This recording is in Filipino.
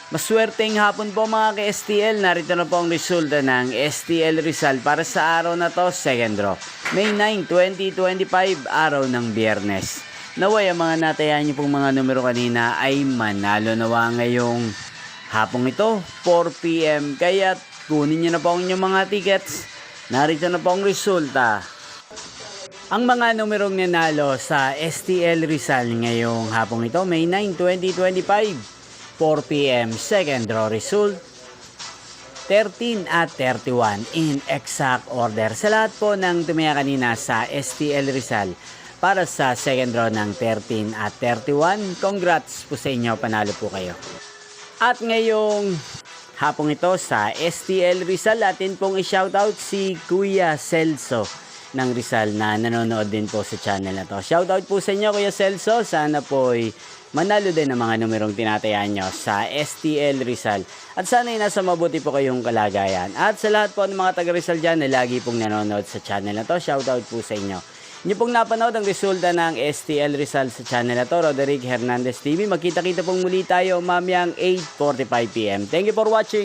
Maswerteng hapon po mga ka-STL. Narito na po ang resulta ng STL Rizal para sa araw na to, second draw. May 9, 2025, araw ng Biyernes. Naway ang mga natayan niyo pong mga numero kanina ay manalo nawa ngayong hapong ito, 4 PM. Kaya kunin niyo na po ang inyong mga tickets. Narito na po ang resulta. Ang mga numerong nanalo sa STL Rizal ngayong hapong ito, May 9, 2025. 4 PM, second draw result 13 at 31 in exact order. Sa lahat po ng tumaya kanina sa STL Rizal para sa second draw ng 13 at 31, congrats po sa inyo, panalo po kayo. At ngayong hapong ito sa STL Rizal, atin pong i-shoutout si Kuya Celso ng Rizal na nanonood din po sa channel na to. Shoutout po sa inyo Kuya Celso, sana po'y manalo din ang mga numerong tinatayaan nyo sa STL Rizal. At sana'y nasa mabuti po kayong kalagayan. At sa lahat po ng mga taga Rizal dyan na lagi pong nanonood sa channel na to, shoutout po sa inyo. Inyo pong napanood ang resulta ng STL Rizal sa channel na to, Roderick Hernandez TV. Magkita-kita pong muli tayo mamayang 8:45 PM. Thank you for watching.